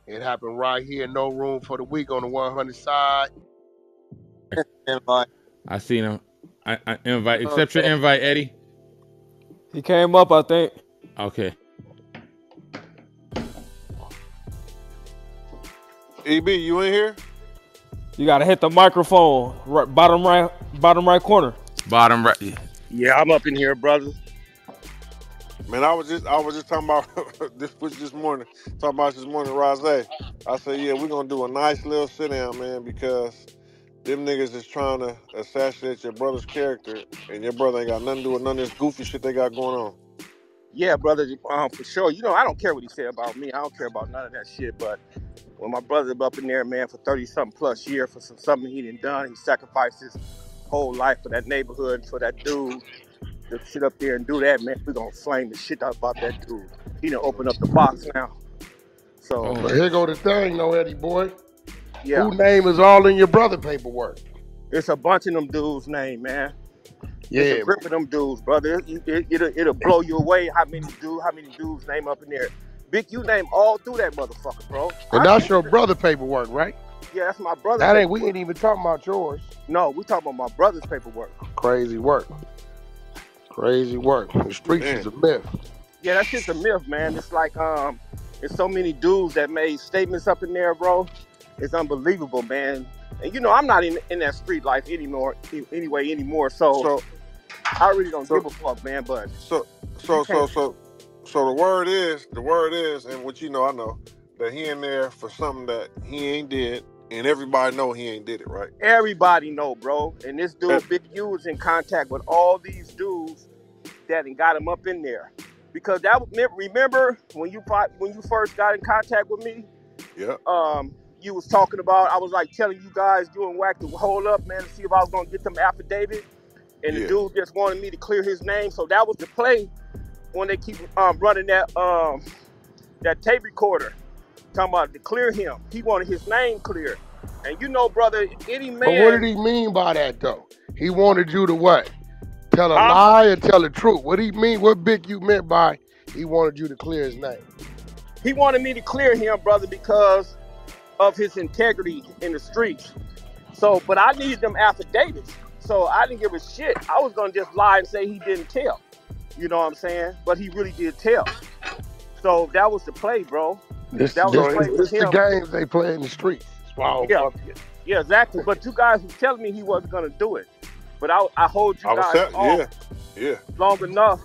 It happened right here. No room for the weak on the 100 side. Invite. I seen him. I invite. Accept your invite, Eddie. He came up, I think. Okay. EB, you in here? You gotta hit the microphone, right, bottom right corner. Bottom right. Yeah, I'm up in here, brother. Man, I was just talking about this morning, Rodzay. I said, yeah, we're gonna do a nice little sit down, man, because them niggas is trying to assassinate your brother's character, and your brother ain't got nothing to do with none of this goofy shit they got going on. Yeah, brother, for sure. You know, I don't care what he said about me. I don't care about none of that shit. But when my brother up in there, man, for 30-something plus years for something he done done, he sacrificed his whole life for that neighborhood, for that dude. To sit up there and do that, man, we're gonna flame the shit out about that dude. He done opened up the box now. So, But here go the thing, though, Eddie boy. yeah. Whose name is all in your brother paperwork? It's a bunch of them dudes' name, man. Yeah. It's a grip of them dudes, brother. It'll blow you away how many dudes name up in there. Big, you name all through that motherfucker, bro. And that's your brother paperwork, right? Yeah, that's my brother's That ain't. paperwork. We ain't even talking about yours. No, we talking about my brother's paperwork. Crazy work. Crazy work. The streets is a myth. Yeah, that's just a myth, man. It's like there's so many dudes that made statements up in there, bro. It's unbelievable, man. And you know, I'm not in that street life anymore. So I really don't give a fuck, man. But So the word is, and what you know, I know that he in there for something that he ain't did, and everybody know he ain't did it, right? Everybody know, bro. And this dude, Big U, was in contact with all these dudes that got him up in there. Because remember when you first got in contact with me? Yeah. You was talking about, I was like telling you guys, you and Wack, to hold up, man, to see if I was gonna get them affidavit. And the dude just wanted me to clear his name. So that was the play when they keep running that tape recorder. Talking about to clear him. He wanted his name cleared. And you know, brother, any man. But what did he mean by that, though? He wanted you to what? Tell a lie or tell the truth? What did he mean? What Big U meant by he wanted you to clear his name? He wanted me to clear him, brother, because of his integrity in the streets. So, but I needed them affidavits. So I didn't give a shit. I was gonna just lie and say he didn't tell. You know what I'm saying? But he really did tell. So that was the play, bro. It's the games they play in the streets. Wow. Yeah, exactly. But you guys were telling me he wasn't gonna do it. But I hold you guys off long enough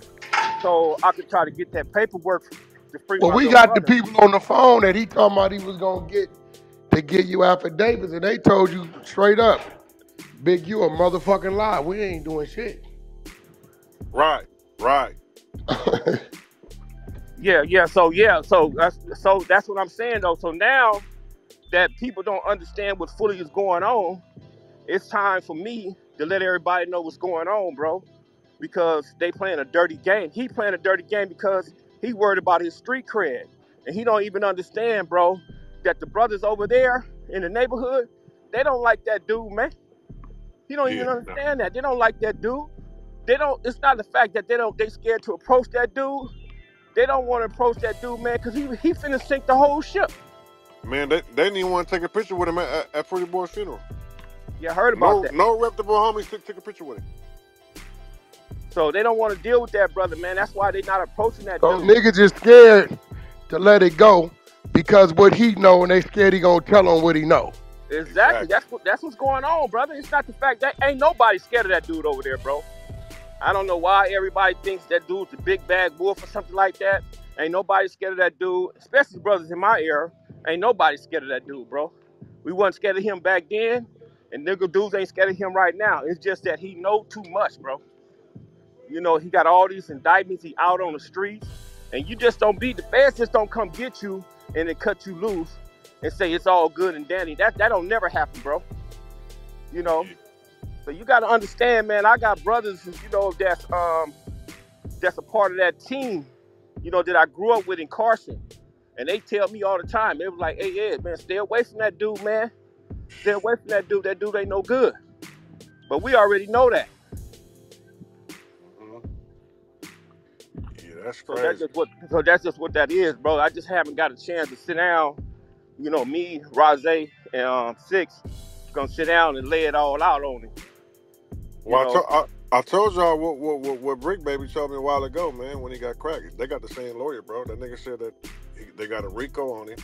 so I could try to get that paperwork to free my we got the people on the phone that he talking about he was gonna get to get you affidavits, and they told you straight up, Big, you a motherfucking lie. We ain't doing shit. Right. Yeah. So that's what I'm saying though. So now that people don't understand what fully is going on, it's time for me to let everybody know what's going on, bro. Because they playing a dirty game. He playing a dirty game because he worried about his street cred. And he don't even understand, bro, that the brothers over there in the neighborhood, they don't like that dude, man. He don't even understand that. They don't like that dude. It's not the fact that they scared to approach that dude. They don't want to approach that dude, man, because he finna sink the whole ship. Man, they didn't even want to take a picture with him at Pretty Boy's funeral. Yeah, I heard about that. No reputable homies took a picture with him. So they don't want to deal with that, brother, man. That's why they not approaching that dude. Niggas just scared to let it go because what he know, and they scared he gonna tell them what he know. Exactly. That's what's going on, brother. It's not the fact that ain't nobody scared of that dude over there, bro. I don't know why everybody thinks that dude's a big bad wolf or something like that. Ain't nobody scared of that dude, especially brothers in my era. Ain't nobody scared of that dude, bro. We wasn't scared of him back then, and nigga dudes ain't scared of him right now. It's just that he know too much, bro. You know, he got all these indictments. He out on the streets, and you just don't the feds just don't come get you and then cut you loose and say it's all good and dandy. That don't never happen, bro. You know. So you got to understand, man, I got brothers, you know, that's a part of that team, you know, that I grew up with in Carson. And they tell me all the time, they was like, hey, Ed, man, stay away from that dude, man. Stay away from that dude. That dude ain't no good. But we already know that. Yeah, that's crazy. So that's just what that is, bro. I just haven't got a chance to sit down you know, me, Rodzay, and Six gonna sit down and lay it all out on him. You Well, know, I told y'all what Brick Baby told me a while ago, man. When he got cracked, they got the same lawyer, bro. That nigga said that they got a RICO on him.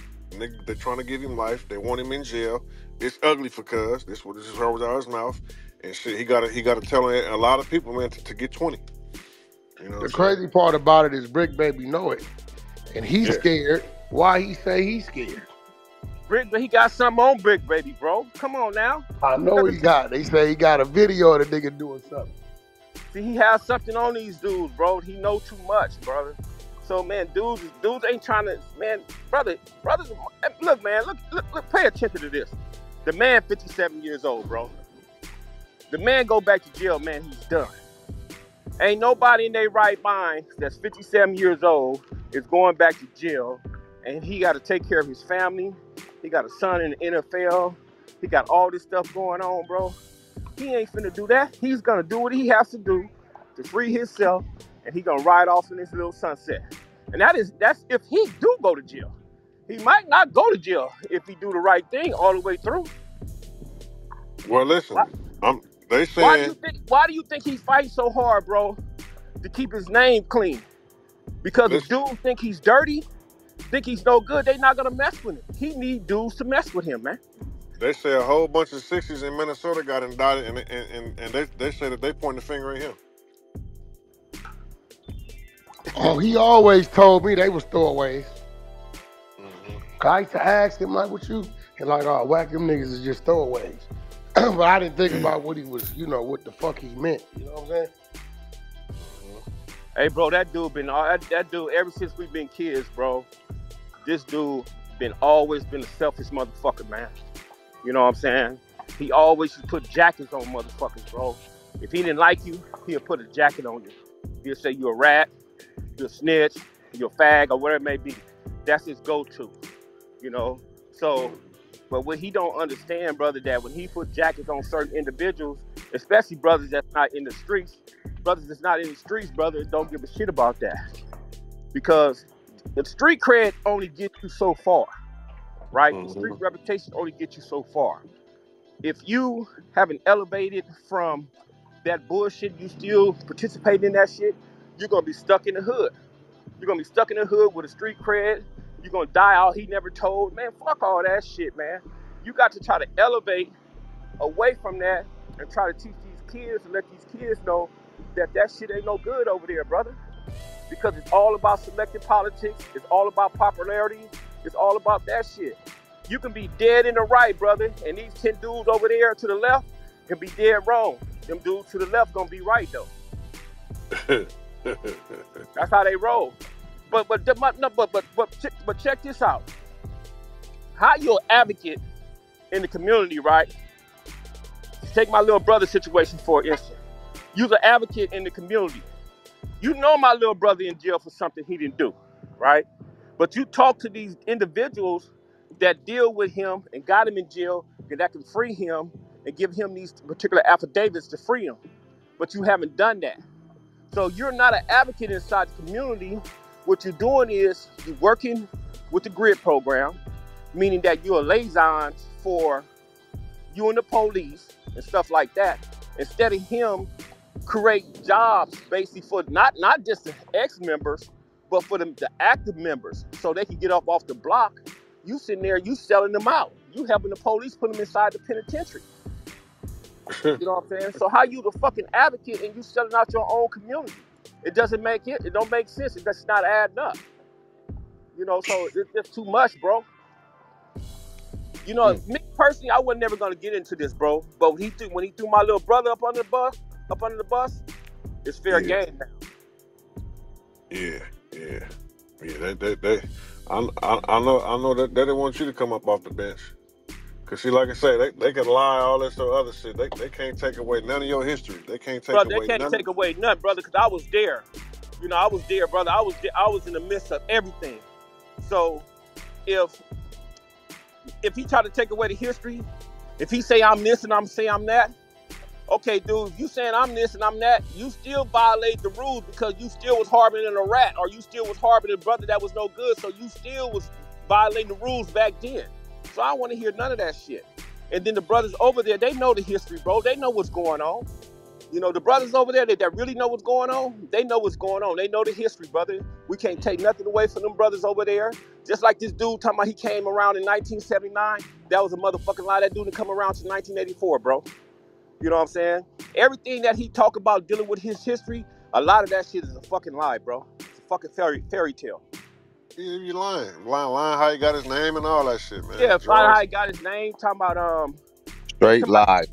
They're trying to give him life. They want him in jail. It's ugly for cuz. This is heard out his mouth, and shit. He got to tell a lot of people, man, to get 20. You know. The crazy part about it is Brick Baby know it, and he's scared. Why he say he's scared? he got something on Brick Baby, bro. Come on now. I know he got. They say he got a video of the nigga doing something. See, he has something on these dudes, bro. He know too much, brother. So, man, dudes ain't trying to, man, brothers, look, man, look, pay attention to this. The man, 57 years old, bro. The man go back to jail, man, he's done. Ain't nobody in their right mind that's 57 years old is going back to jail, and he got to take care of his family. He got a son in the NFL. He got all this stuff going on, bro. He ain't finna do that. He's gonna do what he has to do to free himself, and he gonna ride off in his little sunset. And that's if he do go to jail. He might not go to jail if he do the right thing all the way through. Well, listen, they saying. Why do you think he's fighting so hard, bro, to keep his name clean? Because if dudes think he's dirty, think he's no good, they not gonna mess with him. He need dudes to mess with him, man. They say a whole bunch of 60s in Minnesota got indicted, and they say that they point the finger at him. Oh, he always told me they was throwaways. I used to ask him, like, what you? And like, oh, Wack, them niggas is just throwaways. But I didn't think about what he was, you know, what the fuck he meant. You know what I'm saying? Hey, bro, that dude ever since we've been kids, bro, this dude always been a selfish motherfucker, man. You know what I'm saying? He always used to put jackets on motherfuckers, bro. If he didn't like you, he'll put a jacket on you. He'll say you're a rat, you're a snitch, you're a fag, or whatever it may be. That's his go-to, you know? So, but what he don't understand, brother, that when he put jackets on certain individuals, especially brothers that's not in the streets, brother, don't give a shit about that. Because the street cred only gets you so far. Right? The street reputation only gets you so far. If you haven't elevated from that bullshit, you still participate in that shit, you're going to be stuck in the hood. You're going to be stuck in the hood with a street cred. You're going to die out he never told. Man, fuck all that shit, man. You got to try to elevate away from that and try to teach these kids and let these kids know that shit ain't no good over there, brother. Because it's all about selective politics. It's all about popularity. It's all about that shit. You can be dead in the right, brother, and these 10 dudes over there to the left can be dead wrong. Them dudes to the left gonna be right though. That's how they roll. But check this out. How you an advocate in the community, right? Take my little brother situation for instance. You're an advocate in the community. You know my little brother in jail for something he didn't do, right? But you talk to these individuals that deal with him and got him in jail and that can free him and give him these particular affidavits to free him. But you haven't done that. So you're not an advocate inside the community. What you're doing is you're working with the GRID program, meaning that you're a liaison for you and the police and stuff like that. Instead of him create jobs basically for not just the ex-members, but for the active members so they can get up off the block. You sitting there, you selling them out. You helping the police put them inside the penitentiary. You know what I'm saying? So how you the fucking advocate and you selling out your own community? It don't make sense. It does not add up. You know, so it's just too much, bro. You know, me personally, I was never gonna get into this, bro. But when he threw my little brother up under the bus, it's fair game now. Yeah. I know that they didn't want you to come up off the bench. Cause see, like I say, they can lie all this other shit. They can't take away none of your history. They can't take away nothing. They can't take away nothing, brother. Cause I was there. You know, I was there, brother. I was in the midst of everything. So if he tried to take away the history, if he say I'm this and I'm saying I'm that, okay, dude, if you saying I'm this and I'm that, you still violate the rules because you still was harboring a rat, or you still was harboring a brother that was no good, so you still was violating the rules back then. So I don't want to hear none of that shit. And then the brothers over there, they know the history, bro. They know what's going on. You know, the brothers over there that really know what's going on, they know what's going on. They know the history, brother. We can't take nothing away from them brothers over there. Just like this dude talking about he came around in 1979. That was a motherfucking lie. That dude didn't come around to 1984, bro. You know what I'm saying? Everything that he talk about dealing with his history, a lot of that shit is a fucking lie, bro. It's a fucking fairy tale. You lying how he got his name and all that shit, man. Yeah, find how he got his name. Talking about Straight lie.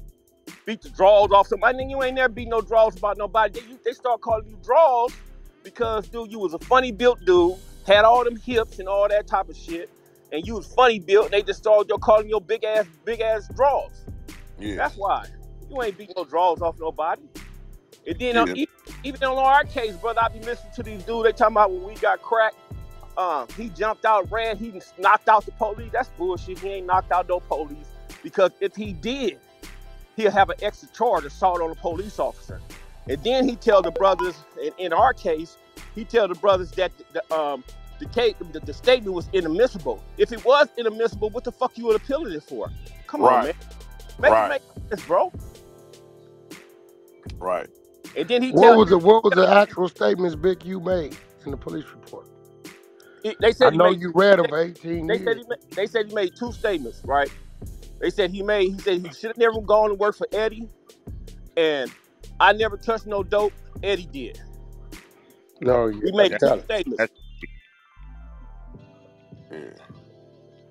beat the draws off somebody. You ain't never beat no draws about nobody. They start calling you draws because, dude, you was a funny built dude, had all them hips and all that type of shit, and you was funny built. And they just started calling your big ass draws. Yeah. That's why you ain't beat no draws off nobody. And then even on our case, brother, I be listening to these dudes. They talking about when we got cracked. He jumped out, ran, he knocked out the police. That's bullshit. He ain't knocked out no police because if he did, he'll have an extra charge, assault on a police officer. And then he tell the brothers, in our case, he tell the brothers that the statement was inadmissible. If it was inadmissible, what the fuck you would appeal it for? Come on, man. Make it make sense, bro. Right. And then he what was the actual statements Big you made in the police report? They said you read them 18 years. They said he made two statements, right? They said he should have never gone to work for Eddie, and I never touched no dope. Eddie did. No, he made two statements.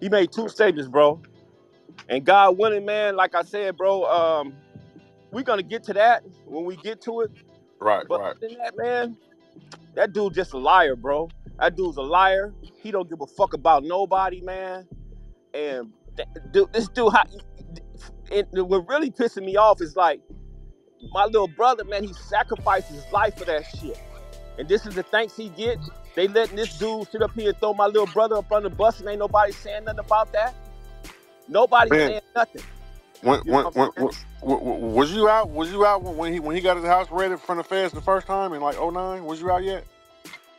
He made two statements, bro. And God willing, man, like I said, bro, we're gonna get to that when we get to it. Right, but other than that, man, that dude just a liar, bro. That dude's a liar. He don't give a fuck about nobody, man. And this dude, what really pissing me off is like my little brother, man. He sacrificed his life for that shit, and this is the thanks he get. They letting this dude sit up here and throw my little brother up on the bus, and ain't nobody saying nothing about that. Nobody saying nothing. Was you out? Was you out when he got his house raided from the feds the first time in like 2009? Was you out yet?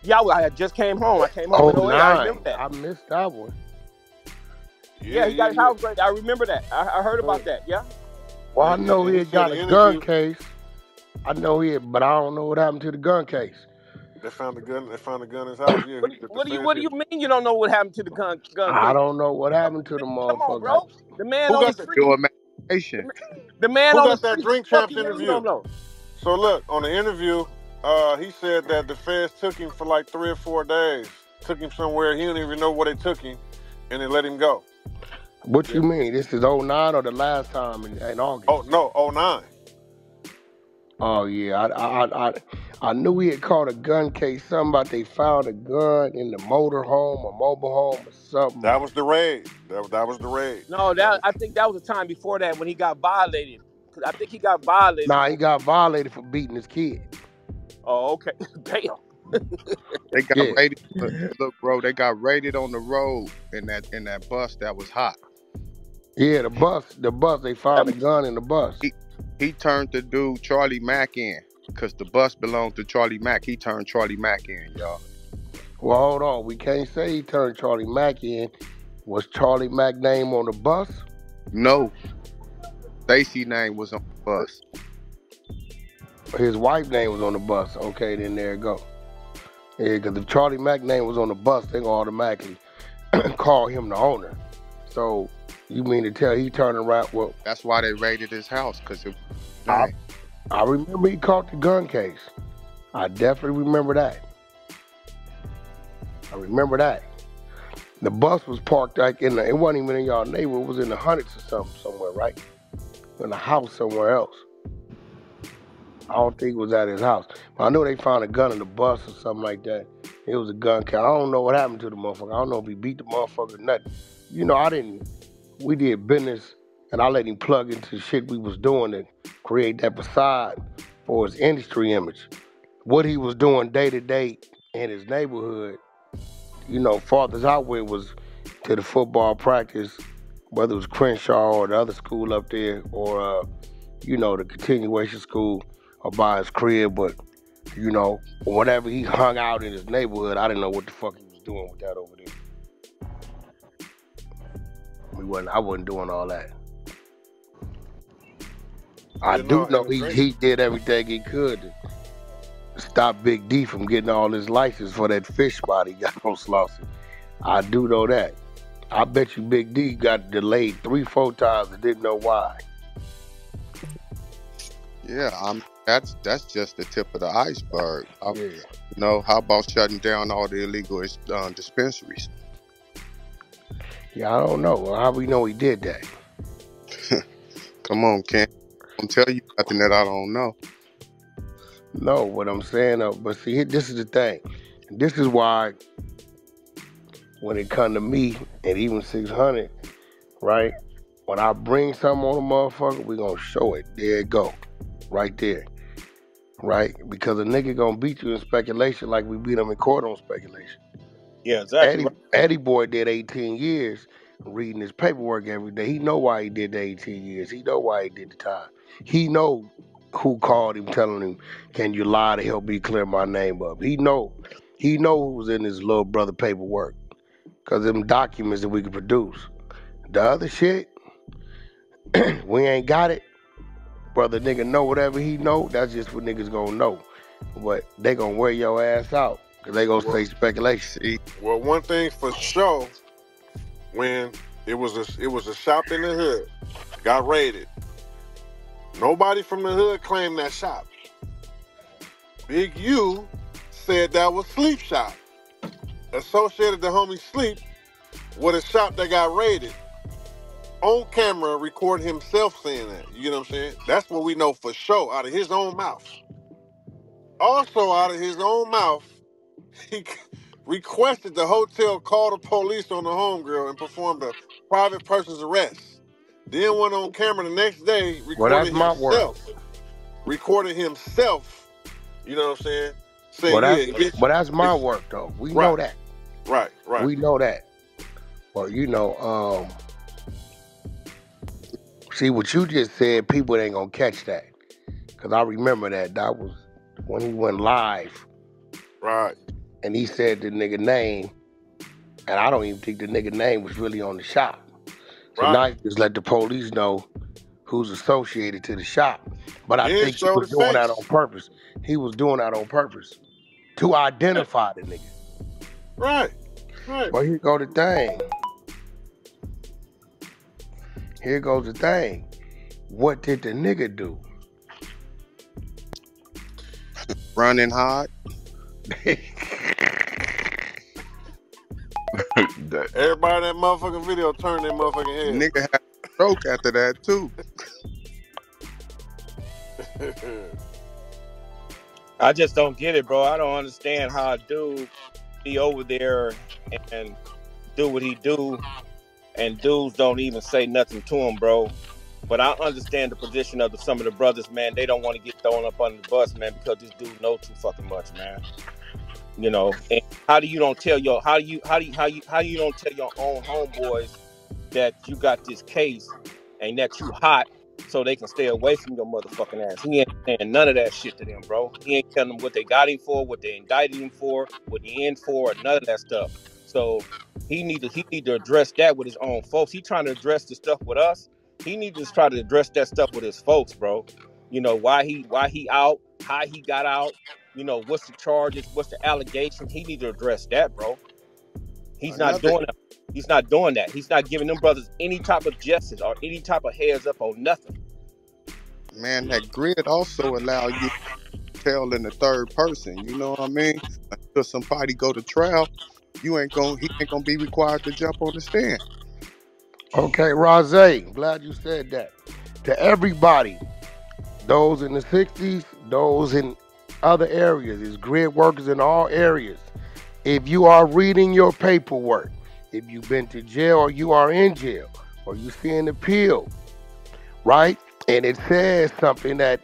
Yeah, I just came home. I came home in 2008. I remember that. I missed that one. Yeah, he got his house raided. I remember that. I heard about that. Yeah. Well, I know he had got a gun case. I know but I don't know what happened to the gun case. They found the gun. They found the gun in his house. Yeah. What do you mean you don't know what happened to the gun case? I don't know what happened to the motherfucker. Come on, bro. The man on the street. The man who on got the that Drink Champs interview? So look, on the interview, he said that the feds took him for like 3 or 4 days. Took him somewhere. He didn't even know where they took him, and they let him go. What you mean? This is 2009 or the last time in August? Oh no, 2009. Oh yeah, I knew he had caught a gun case. Something about they found a gun in the motor home or mobile home or something. That was the raid. That was the raid. No, I think that was the time before that when he got violated. I think he got violated. Nah, he got violated for beating his kid. Oh, okay. Damn. They got raided. Look, bro, they got raided on the road in that bus that was hot. Yeah, the bus. They found a gun in the bus. He turned the dude Charlie Mack in because the bus belonged to Charlie Mack. He turned Charlie Mack in, y'all. Well, hold on. We can't say he turned Charlie Mack in. Was Charlie Mack's name on the bus? No. Stacy's name was on the bus. His wife's name was on the bus. Okay, then there you go. Yeah, because if Charlie Mack's name was on the bus, they're going to automatically call him the owner. So, you mean to tell he turned around? Well, that's why they raided his house, because I remember he caught the gun case. I definitely remember that. The bus was parked like it wasn't even in y'all neighborhood. It was in the Hunnits or something somewhere, right? In a house somewhere else. I don't think it was at his house. But I know they found a gun in the bus or something like that. It was a gun case. I don't know what happened to the motherfucker. I don't know if he beat the motherfucker or nothing. You know, we did business, and I let him plug into the shit we was doing to create that facade for his industry image. What he was doing day to day in his neighborhood, you know, farthest out with was to the football practice, whether it was Crenshaw or the other school up there, or, you know, the continuation school or by his crib. But, you know, whenever he hung out in his neighborhood, I didn't know what the fuck he was doing with that over there. I wasn't doing all that. I You do know, know and the great, he did everything he could to stop Big D from getting all his license for that fish spot he got on Slauson. I do know that. I bet you Big D got delayed 3-4 times and didn't know why. Yeah, that's just the tip of the iceberg. Yeah. You know, how about shutting down all the illegal dispensaries? Yeah, I don't know. How we know he did that? Come on, Ken. I'm telling you nothing that I don't know. No, what I'm saying, but see, this is the thing. This is why when it come to me and even 600, right? When I bring something on a motherfucker, we gonna show it. There it go. Right there. Right? Because a nigga gonna beat you in speculation like we beat him in court on speculation. Yeah, exactly. Eddie Boy did 18 years reading his paperwork every day. He know why he did the 18 years. He know why he did the time. He know who called him telling him, can you lie to help me clear my name up? He know who was in his little brother paperwork. Because them documents that we can produce. The other shit, we ain't got it. Brother nigga know whatever he know, that's just what niggas gonna know. But they gonna wear your ass out. Because they gonna say speculation. See, well, one thing for sure, when it was a shop in the hood, got raided. Nobody from the hood claimed that shop. Big U said that was Sleep Shop. Associated the homie Sleep with a shop that got raided. On camera, record himself saying that. You know what I'm saying? That's what we know for sure, out of his own mouth. Also, out of his own mouth, he requested the hotel call the police on the homegirl and performed a private person's arrest. Then went on camera the next day, recorded himself. Recorded himself. You know what I'm saying? Saying, but that's my work though. We know that. Right. We know that. Well, you know, see what you just said, people ain't gonna catch that. Cause I remember that. That was when he went live. Right. And he said the nigga name, and I don't even think the nigga name was really on the shop. So now you just let the police know who's associated to the shop. But I think he was doing that on purpose. He was doing that on purpose to identify the nigga. Right. Well, here go the thing. Here goes the thing. What did the nigga do? Run and hide. Everybody in that motherfucking video turned their motherfucking head. Nigga had a stroke after that too. I just don't get it, bro. I don't understand how a dude be over there and do what he do, and dudes don't even say nothing to him, bro. But I understand the position of some of the brothers, man. They don't want to get thrown up under the bus, man, because this dude knows too fucking much, man. You know, and how do you don't tell your how you don't tell your own homeboys that you got this case and that you hot so they can stay away from your motherfucking ass? He ain't saying none of that shit to them, bro. He ain't telling them what they got him for, what they indicted him for, what he in for, none of that stuff. So he need to address that with his own folks. He trying to address the stuff with us. He needs to try to address that stuff with his folks, bro. You know, why he out, how he got out. You know, what's the charges? What's the allegation? He needs to address that, bro. He's not doing that. He's not doing that. He's not giving them brothers any type of justice or any type of heads up on nothing. Man, that grid also allow you to tell in the third person. You know what I mean? Until somebody go to trial, he ain't gonna be required to jump on the stand. Okay, Rodzay, glad you said that. To everybody, those in the 60s, those in other areas, there's grid workers in all areas. If you are reading your paperwork, if you've been to jail or you are in jail, or you see an appeal, right? And it says something that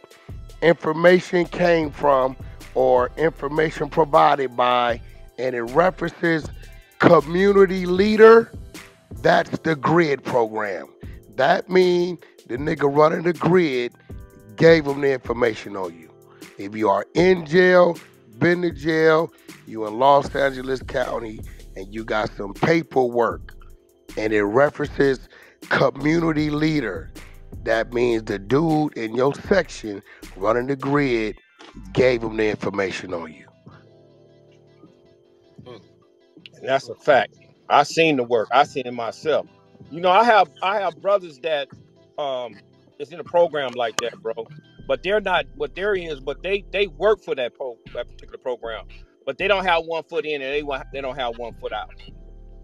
information came from or information provided by, and it references community leader, that's the grid program. That means the nigga running the grid gave them the information on you. If you are in jail, been to jail, you in Los Angeles County, and you got some paperwork, and it references community leader. That means the dude in your section running the grid gave him the information on you. And that's a fact. I seen the work. I seen it myself. You know, I have brothers that is in a program like that, bro. But they're not what there is, but they work for that particular program. But they don't have one foot in and they don't have one foot out.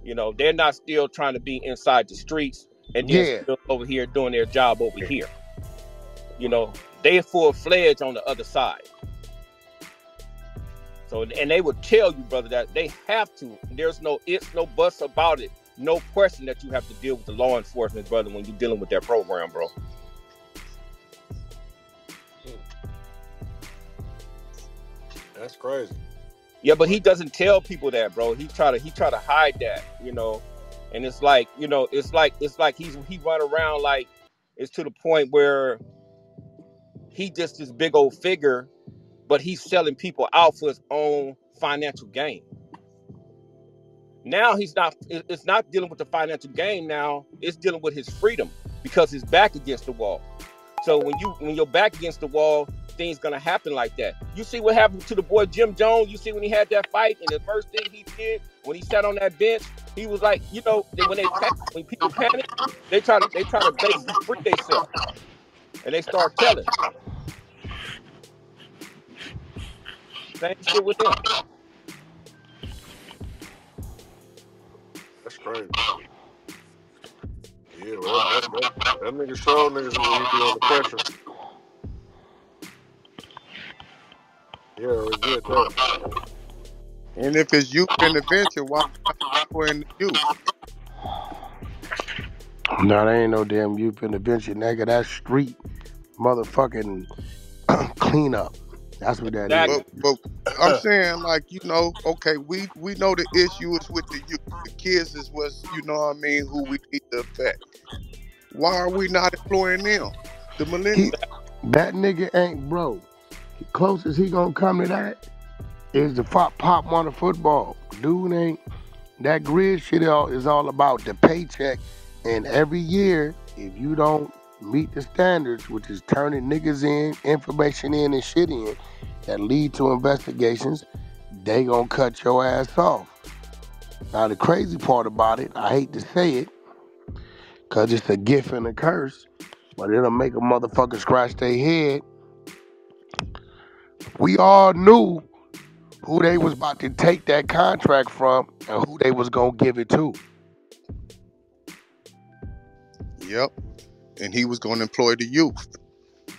You know, they're not still trying to be inside the streets and then Yeah. still over here doing their job over here. You know, they full fledged on the other side. So, and they would tell you, brother, that they have to. There's no ifs, no buts about it. No question that you have to deal with the law enforcement, brother, when you're dealing with that program, bro. That's crazy. Yeah, but he doesn't tell people that, bro. He try to hide that, you know. And it's like, you know, it's like he run around like it's to the point where he just this big old figure, but he's selling people out for his own financial gain. Now it's not dealing with the financial gain now, it's dealing with his freedom because his back against the wall. So when you're back against the wall, things gonna happen like that. You see what happened to the boy Jim Jones, you see when he had that fight, and the first thing he did when he sat on that bench, he was like, you know, when people panic, they try to basically free themselves. And they start telling. Same shit with them. That's crazy. Yeah, well, that nigga show niggas when he be under pressure. Yeah, we get that. And if it's youth intervention, why not employing the youth? No, there ain't no damn youth intervention, nigga. That's street motherfucking cleanup. That's what that Exactly. is. But I'm saying, like, you know, okay, we know the issue is with the youth. The kids is what's, you know what I mean, who we need to affect. Why are we not employing them? The millennials. That nigga ain't bro. The closest he gonna come to that is the pop on the football. Dude ain't that grid shit is all about the paycheck. And every year, if you don't meet the standards, which is turning niggas in, information in, and shit in, that lead to investigations, they gonna cut your ass off. Now the crazy part about it, I hate to say it, cause it's a gift and a curse, but it'll make a motherfucker scratch their head. We all knew who they was about to take that contract from and who they was gonna give it to. Yep. And he was going to employ the youth,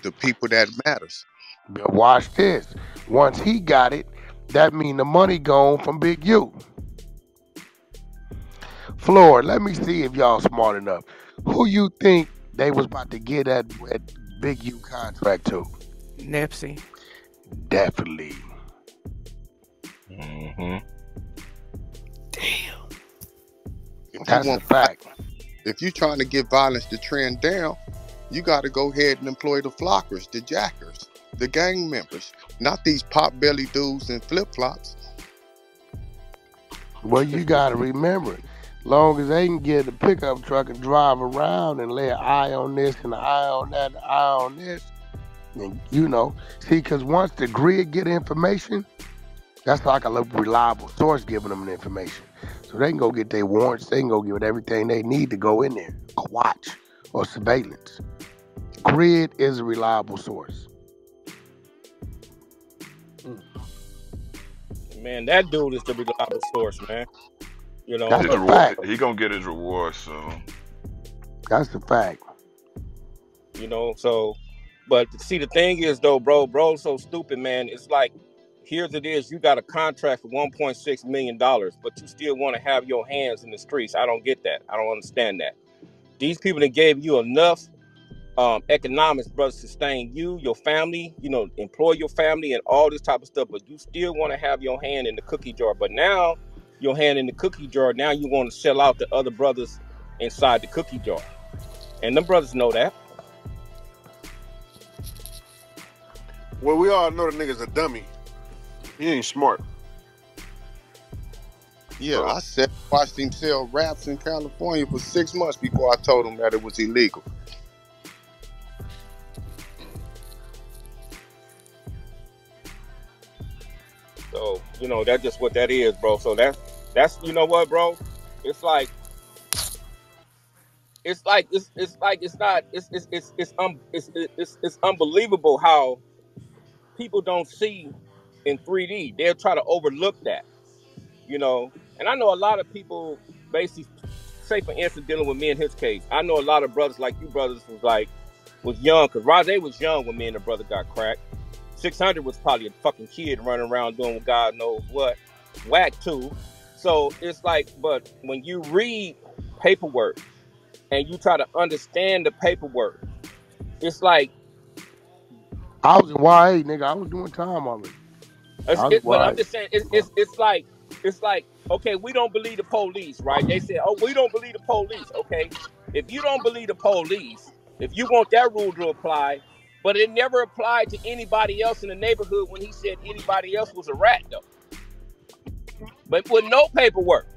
the people that matters. But watch this. Once he got it, that mean the money gone from Big U. Floyd, let me see if y'all smart enough. Who you think they was about to get that Big U contract to? Nipsey. Definitely. Mm-hmm. Damn. That's a fact. If you're trying to get violence to trend down, you got to go ahead and employ the flockers, the jackers, the gang members, not these pot-belly dudes in flip-flops. Well, you got to remember, long as they can get a pickup truck and drive around and lay an eye on this and an eye on that, and an eye on this, and you know, see, because once the grid get information, that's like a reliable source giving them the information. So they can go get their warrants, they can go get everything they need to go in there, a watch or surveillance. Grid is a reliable source. Man, that dude is the reliable source, man. You know, That's a fact. He gonna get his reward soon. That's the fact. you know, so, but see, the thing is though, bro's so stupid, man. It's like, here's it is, you got a contract for $1.6 million, but you still want to have your hands in the streets. I don't get that. I don't understand that. These people that gave you enough economics, brother, sustain you, your family, you know, employ your family and all this type of stuff, but you still want to have your hand in the cookie jar. But now your hand in the cookie jar, now you want to sell out to other brothers inside the cookie jar. And them brothers know that. Well, we all know the nigga's a dummy. He ain't smart. Yeah, I watched him sell raps in California for 6 months before I told him that it was illegal. So, you know, that's just what that is, bro. So that's you know what, bro? It's like it's not it's unbelievable how people don't see in 3D. They'll try to overlook that, you know. And I know a lot of people basically say, for instance, dealing with me in his case. I know a lot of brothers like you brothers was young, because Rodzay was young when me and the brother got cracked. 600 was probably a fucking kid running around doing God knows what. Wack too. So it's like, but when you read paperwork and you try to understand the paperwork, it's like I was in YA, nigga. I was doing time already. but I'm just saying it's like okay, we don't believe the police, right? They say, oh, we don't believe the police. Okay, if you don't believe the police, if you want that rule to apply, but it never applied to anybody else in the neighborhood when he said anybody else was a rat, though. But with no paperwork.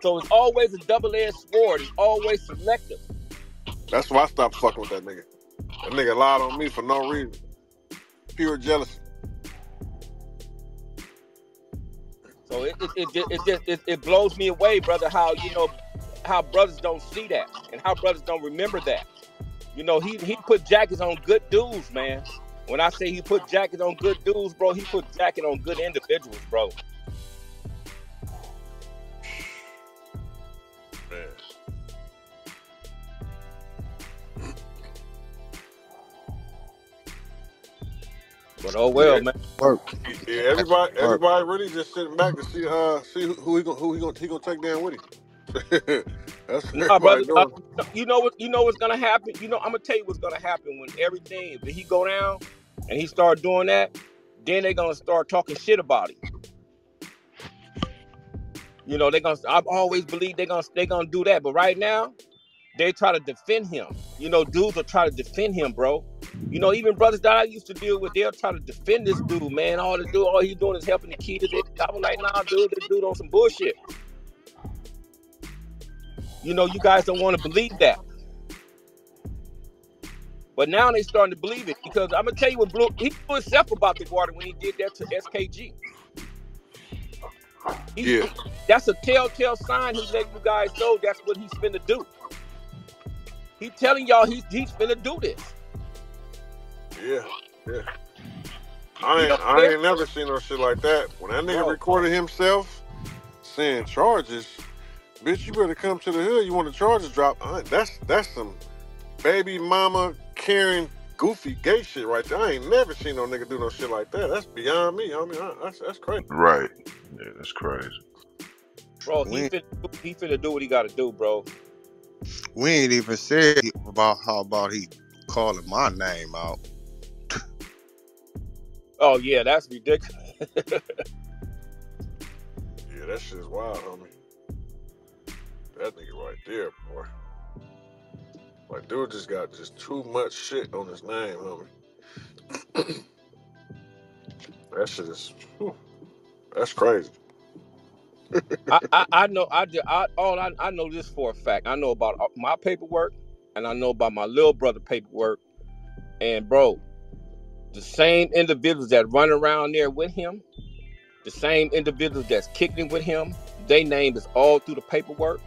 So it's always a double-edged sword. It's always selective. That's why I stopped fucking with that nigga. That nigga lied on me for no reason. Pure jealousy. So it blows me away, brother, how, you know, how brothers don't see that and how brothers don't remember that. You know, he put jackets on good dudes, man. When I say he put jackets on good dudes, bro, he put jacket on good individuals, bro. Man. But oh well, man. Yeah, everybody really just sitting back to see who he gonna take down with him. That's what Nah, brother. everybody doing. You know what's gonna happen. You know, I'm gonna tell you what's gonna happen when he go down and he start doing that. Then they gonna start talking shit about him. You know, I've always believed they gonna do that, but right now they try to defend him. You know, dudes will try to defend him, bro. You know, even brothers that I used to deal with, they'll try to defend this dude, man. All he's doing is helping the kids. I was like, nah, dude, this dude on some bullshit. You know, you guys don't want to believe that. But now they starting to believe it, because I'm gonna tell you what he blew himself about the water when he did that to SKG. That's a telltale sign. He letting you guys know that's what he's finna do. He telling y'all he's finna do this. Yeah. I ain't never seen no shit like that. When that nigga recorded himself saying charges, bitch, you better come to the hood. You want the charges dropped? That's some baby mama Karen goofy gay shit right there. I ain't never seen no nigga do no shit like that. That's beyond me. I mean, that's crazy. Right. Yeah, that's crazy. Bro, he finna do what he gotta do, bro. We ain't even said about he calling my name out. Oh yeah, that's ridiculous. Yeah, that shit is wild, homie. That nigga right there, boy. Like, dude just got too much shit on his name, homie. That shit is, that's crazy. I know I know this for a fact. I know about my paperwork, and I know about my little brother paperwork. And bro, the same individuals that run around there with him, the same individuals that's kicking with him, their name is all through the paperwork.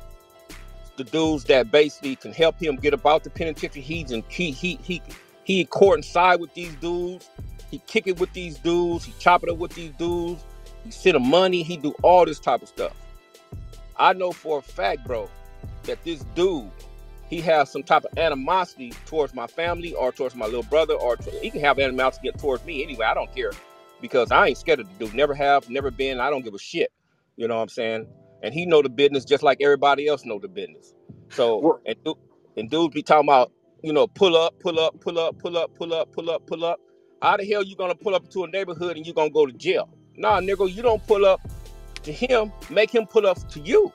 The dudes that basically can help him get about the penitentiary, he coincide with these dudes. He kick it with these dudes. He chop it up with these dudes. He send him money. He do all this type of stuff. I know for a fact, bro, that this dude, he has some type of animosity towards my family or towards my little brother, or he can have animosity towards me anyway. I don't care, because I ain't scared of the dude. Never have, never been. I don't give a shit. You know what I'm saying? And he know the business just like everybody else know the business. So, and dudes be talking about, you know, pull up. How the hell you gonna pull up to a neighborhood and you gonna go to jail? Nah, nigga, you don't pull up to him. Make him pull up to you.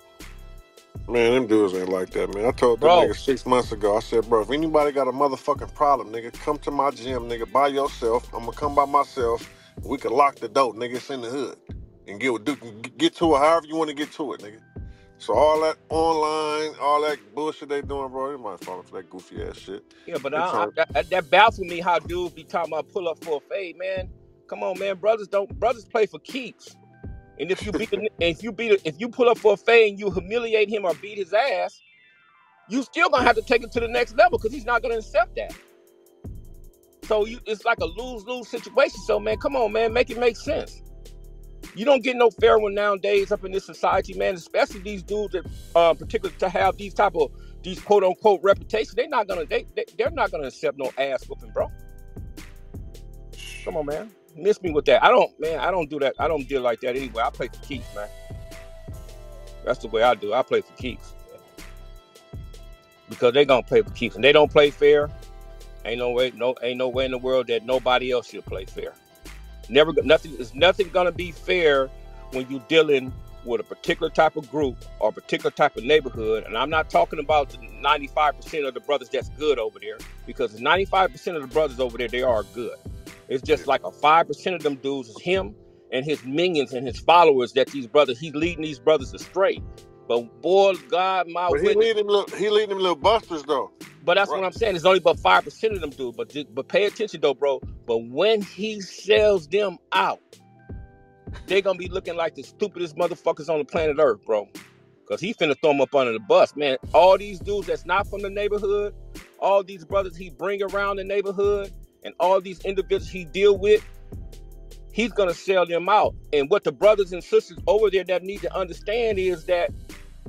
Man, them dudes ain't like that, man. I told them niggas 6 months ago, I said, bro, if anybody got a motherfucking problem, nigga, come to my gym, nigga, by yourself. I'm gonna come by myself. We can lock the door, nigga. It's in the hood. and get to it however you want to get to it, nigga. So all that online, all that bullshit they doing, bro, they might fall for that goofy ass shit. Yeah, but that baffles me how dudes be talking about pull up for a fade, man. Come on, man. Brothers play for keeps. And if you pull up for a fade and you humiliate him or beat his ass, you still gonna have to take it to the next level because he's not gonna accept that. So it's like a lose-lose situation. So man, come on, man, make it make sense. You don't get no fair one nowadays up in this society, man. Especially these dudes that, particularly to have these quote unquote reputations, they're not gonna accept no ass whooping, bro. Come on, man. Miss me with that. I don't do that. I don't deal like that anyway. I play for keeps, man. That's the way I do. I play for keeps. Because they gonna play for keeps. And they don't play fair. Ain't no way in the world that nobody else should play fair. Nothing gonna be fair when you're dealing with a particular type of group or a particular type of neighborhood. And I'm not talking about the 95% of the brothers that's good over there, because the 95% of the brothers over there, they are good. It's just like a 5% of them dudes is him and his minions and his followers that he's leading these brothers astray. But boy, God, my witness. He leading them little busters though. But that's what I'm saying. It's only about 5% of them dudes. But pay attention though, bro. But when he sells them out, they're gonna be looking like the stupidest motherfuckers on the planet Earth, bro. Because he finna throw them up under the bus, man. All these dudes that's not from the neighborhood, all these brothers he bring around the neighborhood, and all these individuals he deal with, he's gonna sell them out. And what the brothers and sisters over there that need to understand is that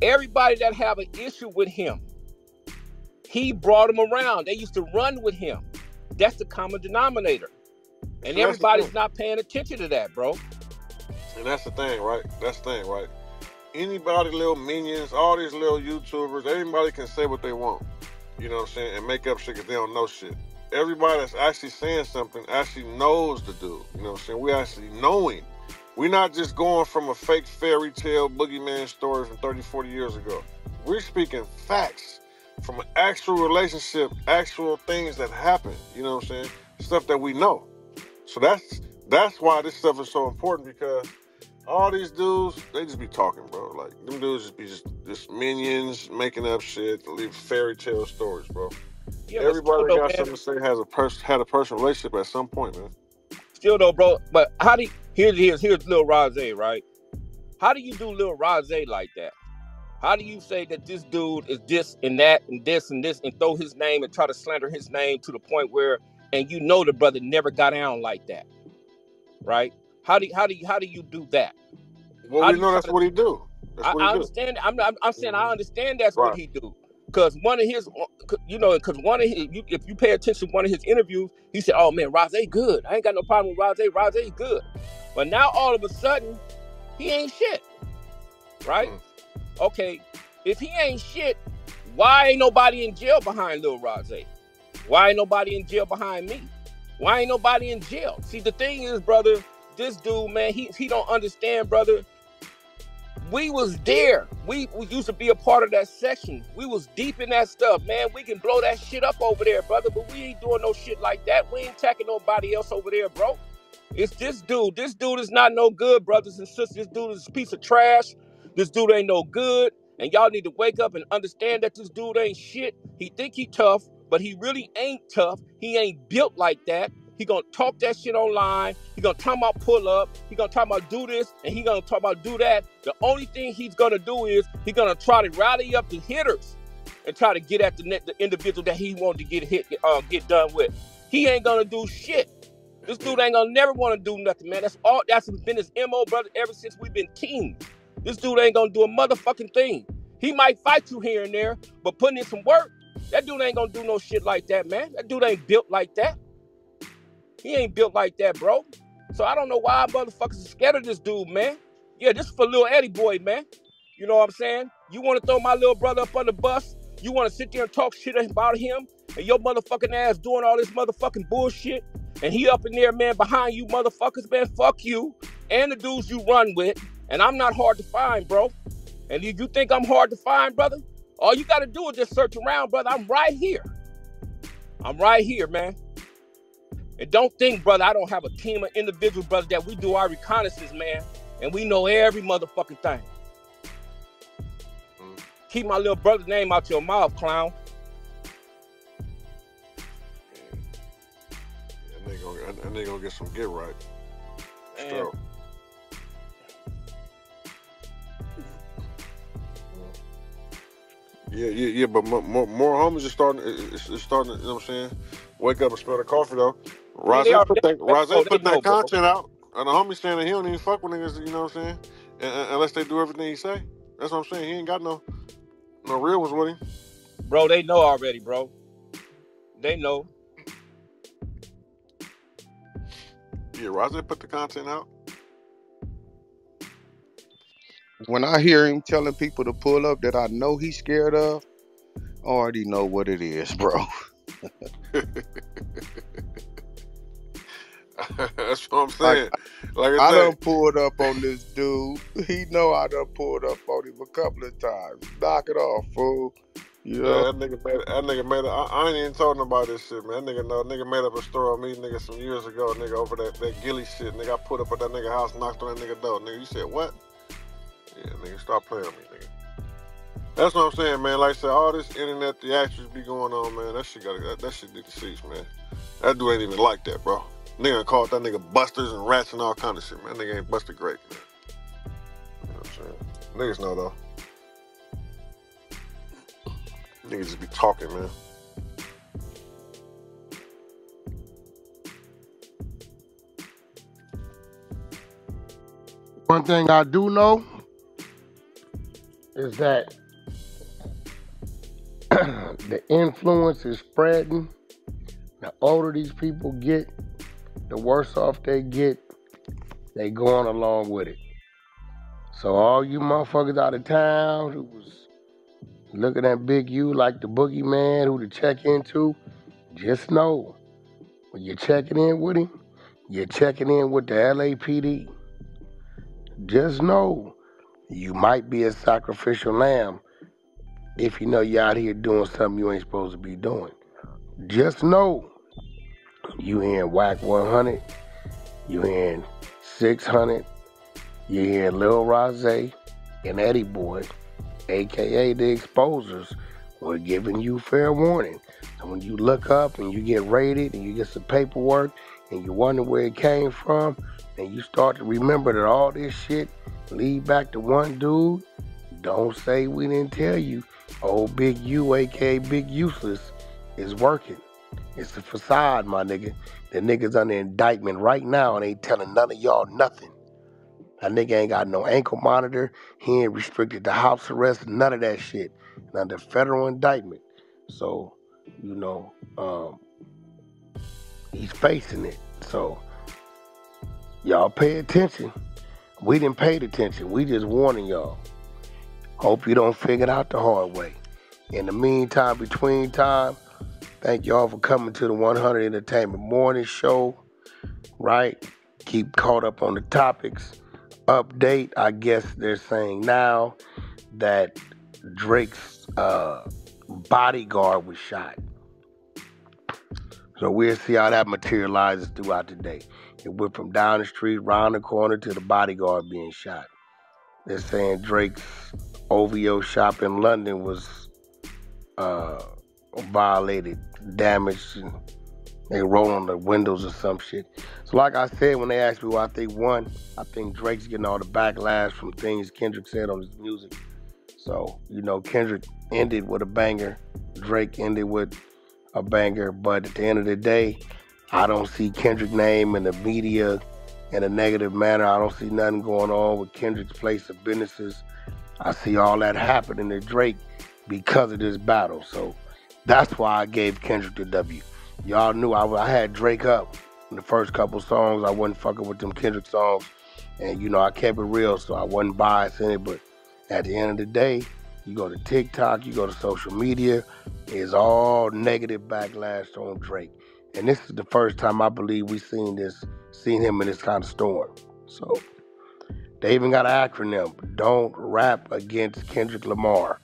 everybody that have an issue with him, he brought them around. They used to run with him. That's the common denominator. And so everybody's not paying attention to that, bro. And that's the thing, right? Anybody, little minions, all these little YouTubers, everybody can say what they want. You know what I'm saying? And make up shit because they don't know shit. Everybody that's actually saying something actually knows the dude. You know what I'm saying? We actually know him. We're not just going from a fake fairy tale boogeyman story from 30, 40 years ago. We're speaking facts from an actual relationship, actual things that happen. You know what I'm saying? Stuff that we know. So that's why this stuff is so important, because all these dudes, they just be talking, bro. Like, them dudes just minions making up shit, leave fairy tale stories, bro. Yeah, everybody that got something to say had a personal relationship at some point, man. Still though, bro. But how do you, here's little Rodzay, right? How do you do little Rodzay like that? How do you say that this dude is this and that and this and this and throw his name and try to slander his name to the point where, and you know the brother never got down like that, right? How do you do that? Well, we know that's what he do. I understand. I'm saying I understand that's what he do. Because one of his, if you pay attention to one of his interviews, he said, "Oh man, Rodzay good. I ain't got no problem with Rodzay. Rodzay good." But now all of a sudden, he ain't shit, right? Okay, if he ain't shit, why ain't nobody in jail behind Lil Rodzay? Why ain't nobody in jail behind me? Why ain't nobody in jail? See, the thing is, brother, this dude, man, he don't understand, brother. We was there. We used to be a part of that section. We was deep in that stuff, man. We can blow that shit up over there, brother, but we ain't doing no shit like that. We ain't attacking nobody else over there, bro. It's this dude. This dude is not no good, brothers and sisters. This dude is a piece of trash. This dude ain't no good. And y'all need to wake up and understand that this dude ain't shit. He think he tough, but he really ain't tough. He ain't built like that. He gonna talk that shit online. He gonna talk about pull up. He gonna talk about do this, and he gonna talk about do that. The only thing he's gonna do is he gonna try to rally up the hitters and try to get at the individual that he wanted to get done with. He ain't gonna do shit. This dude ain't gonna never want to do nothing, man. That's been his MO, brother, ever since we've been teens. This dude ain't gonna do a motherfucking thing. He might fight you here and there, but putting in some work, that dude ain't gonna do no shit like that, man. That dude ain't built like that. He ain't built like that, bro. So I don't know why motherfuckers are scared of this dude, man. Yeah, this is for little Eddie boy, man. You know what I'm saying? You want to throw my little brother up on the bus? You want to sit there and talk shit about him? And your motherfucking ass doing all this motherfucking bullshit? And he up in there, man, behind you motherfuckers, man. Fuck you and the dudes you run with. And I'm not hard to find, bro. And if you think I'm hard to find, brother, all you got to do is just search around, brother. I'm right here. I'm right here, man. And don't think, brother, I don't have a team of individuals, brother, that we do our reconnaissance, man. And we know every motherfucking thing. Keep my little brother's name out your mouth, clown. That nigga gonna get some get right. Man. Yeah, but more homies are starting. It's starting. You know what I'm saying? Wake up and smell the coffee though. Rodzay put that content out, and the homie saying that he don't even fuck with niggas. You know what I'm saying? Unless they do everything he say. That's what I'm saying. He ain't got no real ones with him. Bro, they know already, bro. They know. Yeah, Rodzay put the content out. When I hear him telling people to pull up that I know he's scared of, I already know what it is, bro. That's what I'm saying. Like I done pulled up on this dude. He know I done pulled up on him a couple of times. Knock it off, fool. You know? Yeah, that nigga made it. I ain't even talking about this shit, man. That nigga made up a story on me, nigga, some years ago, nigga, over that Gilly shit. Nigga, I put up at that nigga house, knocked on that nigga door. Nigga, you said what? Yeah, nigga, stop playing with me, nigga. That's what I'm saying, man. Like I said, all this internet theatrics be going on, man. That shit be deceased, man. That dude ain't even like that, bro. Nigga called that nigga busters and rats and all kind of shit, man. Nigga ain't busted great, man. You know what I'm saying? Niggas know, though. Niggas just be talking, man. One thing I do know is that the influence is spreading. The older these people get, the worse off they get. They going along with it. So all you motherfuckers out of town who was looking at Big U like the boogeyman who to check into, just know when you're checking in with him, you're checking in with the LAPD. Just know you might be a sacrificial lamb if you know you're out here doing something you ain't supposed to be doing. Just know you hearing Wack 100, you hearing 600, you hearing Lil Rodzay and Eddie Boy, aka the exposers, we're giving you fair warning. So when you look up and you get raided and you get some paperwork and you wonder where it came from and you start to remember that all this shit lead back to one dude, don't say we didn't tell you. Old Big U, aka Big Useless, is working. It's a facade, my nigga. The nigga's under indictment right now and ain't telling none of y'all nothing. That nigga ain't got no ankle monitor. He ain't restricted to house arrest, none of that shit. And under federal indictment. So, you know, he's facing it. So, y'all pay attention. We didn't pay attention. We just warning y'all. Hope you don't figure it out the hard way. In the meantime, between time, thank y'all for coming to the 100 Entertainment Morning Show, right? Keep caught up on the topics. Update, I guess they're saying now that Drake's bodyguard was shot. So we'll see how that materializes throughout the day. It went from down the street, round the corner to the bodyguard being shot. They're saying Drake's OVO shop in London was violated, damaged, and they rolled on the windows or some shit. So like I said, when they asked me why I think one, I think Drake's getting all the backlash from things Kendrick said on his music. So, you know, Kendrick ended with a banger. Drake ended with a banger. But at the end of the day, I don't see Kendrick's name in the media in a negative manner. I don't see nothing going on with Kendrick's place of businesses. I see all that happening to Drake because of this battle. So that's why I gave Kendrick the W. Y'all knew I had Drake up in the first couple songs. I wasn't fucking with them Kendrick songs. And, you know, I kept it real, so I wasn't biased in it. But at the end of the day, you go to TikTok, you go to social media, it's all negative backlash on Drake. And this is the first time I believe we've seen him in this kind of storm. So they even got an acronym, Don't Rap Against Kendrick Lamar,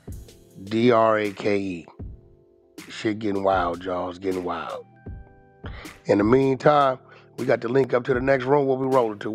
DRAKE. Shit getting wild, y'all. It's getting wild. In the meantime, we got to link up to the next room where we rolling to.